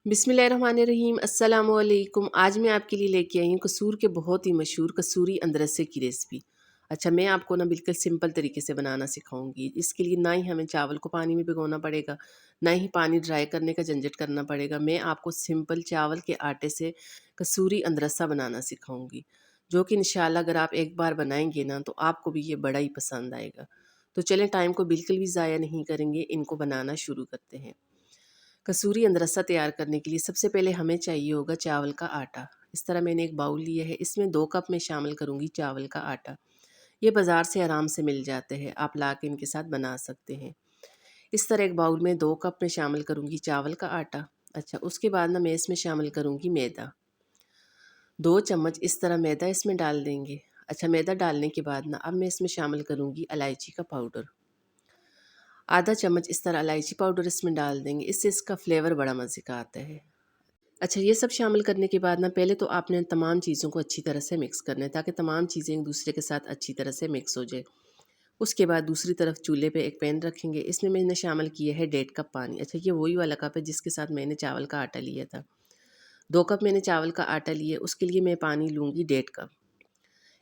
बिस्मिल्लाहिर्रहमानिर्रहीम अस्सलाम वालेकुम। आज मैं आपके लिए लेके आई हूँ कसूर के बहुत ही मशहूर कसूरी अंदरसे की रेसिपी। अच्छा, मैं आपको ना बिल्कुल सिंपल तरीके से बनाना सिखाऊंगी। इसके लिए ना ही हमें चावल को पानी में भिगोना पड़ेगा, ना ही पानी ड्राई करने का झंझट करना पड़ेगा। मैं आपको सिंपल चावल के आटे से कसूरी अंदरसा बनाना सिखाऊंगी, जो कि इंशाल्लाह अगर आप एक बार बनाएंगे ना तो आपको भी ये बड़ा ही पसंद आएगा। तो चलें, टाइम को बिल्कुल भी ज़ाया नहीं करेंगे, इनको बनाना शुरू करते हैं। कसूरी अंदरसा तैयार करने के लिए सबसे पहले हमें चाहिए होगा चावल का आटा। इस तरह मैंने एक बाउल लिया है, इसमें 2 कप मैं शामिल करूँगी चावल का आटा। ये बाज़ार से आराम से मिल जाते हैं, आप ला के इनके साथ बना सकते हैं। इस तरह एक बाउल में 2 कप मैं शामिल करूँगी चावल का आटा। अच्छा, उसके बाद ना मैं इसमें शामिल करूँगी मैदा। 2 चम्मच इस तरह मैदा इसमें डाल देंगे। अच्छा, मैदा डालने के बाद ना अब मैं इसमें शामिल करूँगी इलायची का पाउडर। आधा चम्मच इस तरह इलायची पाउडर इसमें डाल देंगे, इससे इसका फ्लेवर बड़ा मज़े का आता है। अच्छा, ये सब शामिल करने के बाद ना पहले तो आपने तमाम चीज़ों को अच्छी तरह से मिक्स करना है, ताकि तमाम चीज़ें एक दूसरे के साथ अच्छी तरह से मिक्स हो जाए। उसके बाद दूसरी तरफ चूल्हे पे एक पैन रखेंगे, इसमें मैंने शामिल किया है 1.5 कप पानी। अच्छा, ये वही वाला कप है जिसके साथ मैंने चावल का आटा लिया था। 2 कप मैंने चावल का आटा लिया, उसके लिए मैं पानी लूँगी 1.5 कप।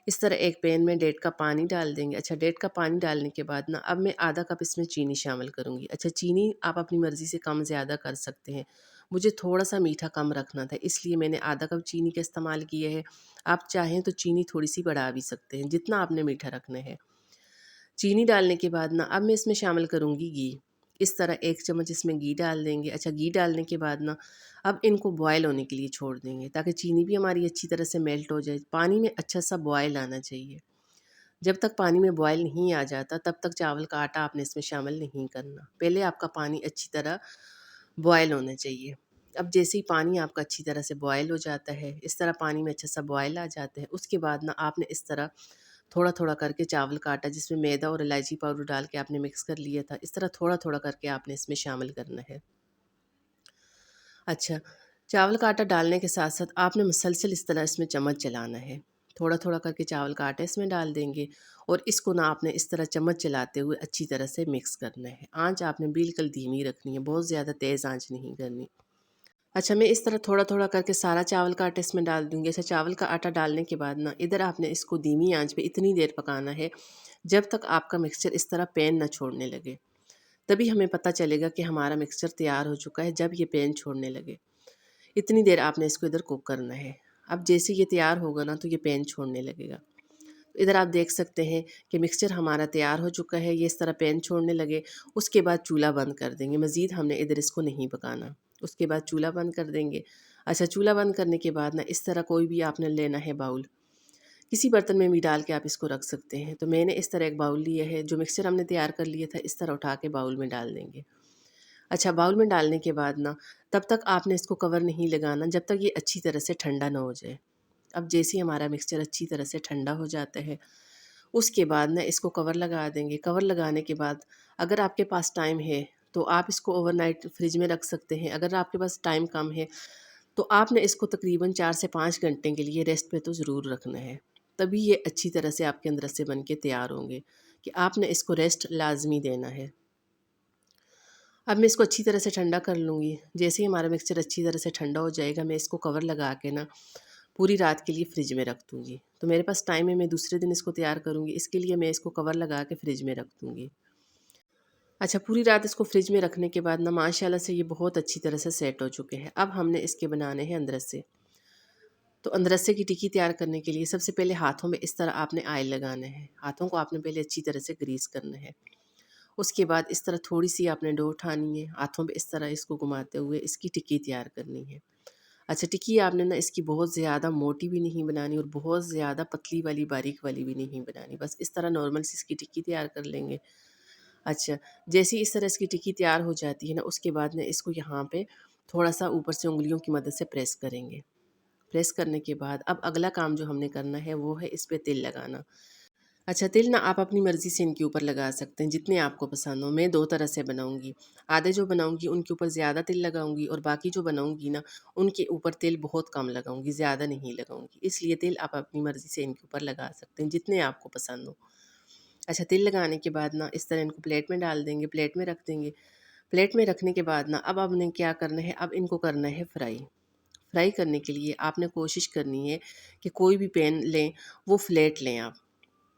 इस तरह एक पैन में 1.5 कप पानी डाल देंगे। अच्छा, 1.5 कप पानी डालने के बाद ना अब मैं आधा कप इसमें चीनी शामिल करूँगी। अच्छा, चीनी आप अपनी मर्ज़ी से कम ज़्यादा कर सकते हैं। मुझे थोड़ा-सा मीठा कम रखना था, इसलिए मैंने आधा कप चीनी का इस्तेमाल किया है। आप चाहें तो चीनी थोड़ी-सी बढ़ा भी सकते हैं, जितना आपने मीठा रखना है। चीनी डालने के बाद ना अब मैं इसमें शामिल करूँगी घी। इस तरह 1 चम्मच इसमें घी डाल देंगे। अच्छा, घी डालने के बाद ना अब इनको बॉयल होने के लिए छोड़ देंगे, ताकि चीनी भी हमारी अच्छी तरह से मेल्ट हो जाए। पानी में अच्छा सा बॉयल आना चाहिए। जब तक पानी में बॉयल नहीं आ जाता तब तक चावल का आटा आपने इसमें शामिल नहीं करना। पहले आपका पानी अच्छी तरह बॉयल होना चाहिए। अब जैसे ही पानी आपका अच्छी तरह से बॉयल हो जाता है, इस तरह पानी में अच्छा सा बॉयल आ जाता है, उसके बाद ना आपने इस तरह थोड़ा-थोड़ा करके चावल का आटा जिसमें मैदा और इलायची पाउडर डाल के आपने मिक्स कर लिया था, इस तरह थोड़ा-थोड़ा करके आपने इसमें शामिल करना है। अच्छा, चावल का आटा डालने के साथ-साथ आपने मुसलसल इस तरह इसमें चम्मच चलाना है। थोड़ा-थोड़ा करके चावल का आटा इसमें डाल देंगे और इसको ना आपने इस तरह चम्मच चलाते हुए अच्छी तरह से मिक्स करना है। आँच आपने बिल्कुल धीमी रखनी है, बहुत ज़्यादा तेज़ आँच नहीं करनी। अच्छा, मैं इस तरह थोड़ा-थोड़ा करके सारा चावल का आटा इसमें डाल दूँगी। अच्छा, चावल का आटा डालने के बाद ना इधर आपने इसको धीमी आँच पे इतनी देर पकाना है, जब तक आपका मिक्सचर इस तरह पैन ना छोड़ने लगे। तभी हमें पता चलेगा कि हमारा मिक्सचर तैयार हो चुका है, जब ये पैन छोड़ने लगे। इतनी देर आपने इसको इधर कुक करना है। अब जैसे ये तैयार होगा ना तो ये पैन छोड़ने लगेगा। इधर आप देख सकते हैं कि मिक्सचर हमारा तैयार हो चुका है, ये इस तरह पैन छोड़ने लगे। उसके बाद चूल्हा बंद कर देंगे, मज़ीद हमने इधर इसको नहीं पकाना। उसके बाद चूल्हा बंद कर देंगे। अच्छा, चूल्हा बंद करने के बाद ना इस तरह कोई भी आपने लेना है बाउल, किसी बर्तन में भी डाल के आप इसको रख सकते हैं। तो मैंने इस तरह एक बाउल लिया है, जो मिक्सचर हमने तैयार कर लिया था इस तरह उठा के बाउल में डाल देंगे। अच्छा, बाउल में डालने के बाद ना तब तक आपने इसको कवर नहीं लगाना जब तक ये अच्छी तरह से ठंडा ना हो जाए। अब जैसे ही हमारा मिक्सचर अच्छी तरह से ठंडा हो जाता है, उसके बाद ना इसको कवर लगा देंगे। कवर लगाने के बाद अगर आपके पास टाइम है तो आप इसको ओवरनाइट फ्रिज में रख सकते हैं। अगर आपके पास टाइम कम है तो आपने इसको तकरीबन 4 से 5 घंटे के लिए रेस्ट पे तो ज़रूर रखना है। तभी ये अच्छी तरह से आपके अंदर से बन के तैयार होंगे, कि आपने इसको रेस्ट लाज़मी देना है। अब मैं इसको अच्छी तरह से ठंडा कर लूँगी। जैसे ही हमारा मिक्सचर अच्छी तरह से ठंडा हो जाएगा, मैं इसको कवर लगा के ना पूरी रात के लिए फ्रिज में रख दूँगी। तो मेरे पास टाइम है, मैं दूसरे दिन इसको तैयार करूँगी, इसके लिए मैं इसको कवर लगा के फ्रिज में रख दूँगी। अच्छा, पूरी रात इसको फ्रिज में रखने के बाद ना माशाल्लाह से ये बहुत अच्छी तरह से सेट हो चुके हैं। अब हमने इसके बनाने हैं अंदरसे। तो अंदरसे की टिक्की तैयार करने के लिए सबसे पहले हाथों में इस तरह आपने ऑयल लगाना है। हाथों को आपने पहले अच्छी तरह से ग्रीस करना है। उसके बाद इस तरह थोड़ी-सी आपने डो उठानी है, हाथों पे इस तरह इसको घुमाते हुए इसकी टिक्की तैयार करनी है। अच्छा, टिक्की आपने ना इसकी बहुत ज़्यादा मोटी भी नहीं बनानी और बहुत ज़्यादा पतली वाली, बारीक वाली भी नहीं बनानी, बस इस तरह नॉर्मल सी इसकी टिक्की तैयार कर लेंगे। अच्छा, जैसे ही इस तरह इसकी टिक्की तैयार हो जाती है ना, उसके बाद ना इसको यहाँ पे थोड़ा-सा ऊपर से उँगलियों की मदद से प्रेस करेंगे। प्रेस करने के बाद अब अगला काम जो हमने करना है वो है इस पे तिल लगाना। अच्छा, तिल ना आप अपनी मर्ज़ी से इनके ऊपर लगा सकते हैं, जितने आपको पसंद हो। मैं 2 तरह से बनाऊँगी। आधे जो बनाऊँगी उनके ऊपर ज़्यादा तिल लगाऊँगी और बाकी जो बनाऊँगी ना, उनके ऊपर तिल बहुत कम लगाऊँगी, ज़्यादा नहीं लगाऊँगी। इसलिए तिल आप अपनी मर्ज़ी से इनके ऊपर लगा सकते हैं, जितने आपको पसंद हो। अच्छा, तिल लगाने के बाद ना इस तरह इनको प्लेट में डाल देंगे, प्लेट में रख देंगे। प्लेट में रखने के बाद ना अब आपने क्या करना है, अब इनको करना है फ्राई। फ्राई करने के लिए आपने कोशिश करनी है कि कोई भी पैन लें वो फ्लैट लें आप,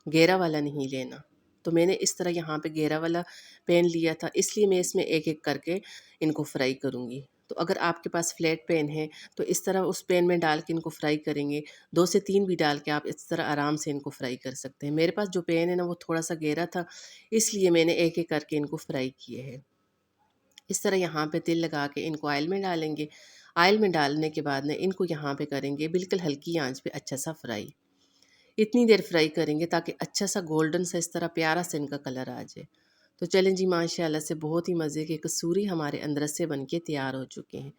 घेरा वाला नहीं लेना। तो मैंने इस तरह यहाँ पे घेरा वाला पैन लिया था, इसलिए मैं इसमें एक-एक करके इनको फ्राई करूँगी। तो अगर आपके पास फ्लैट पैन है तो इस तरह उस पैन में डाल के इनको फ्राई करेंगे। 2 से 3 भी डाल के आप इस तरह आराम से इनको फ्राई कर सकते हैं। मेरे पास जो पैन है ना वो थोड़ा-सा घेरा था, इसलिए मैंने एक-एक करके इनको फ्राई किए हैं। इस तरह यहाँ पे तेल लगा के इनको ऑयल में डालेंगे। ऑयल में डालने के बाद ना इनको यहाँ पे करेंगे बिल्कुल हल्की आँच पे अच्छा सा फ्राई। इतनी देर फ्राई करेंगे ताकि अच्छा सा गोल्डन सा इस तरह प्यारा सा इनका कलर आ जाए। तो चलें जी, माशाल्लाह से बहुत ही मज़े के कसूरी हमारे अंदरसे बन के तैयार हो चुके हैं।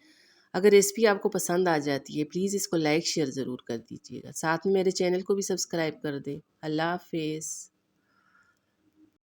अगर रेसिपी आपको पसंद आ जाती है प्लीज़ इसको लाइक शेयर ज़रूर कर दीजिएगा। साथ में मेरे चैनल को भी सब्सक्राइब कर दें। अल्लाह हाफ़िज़।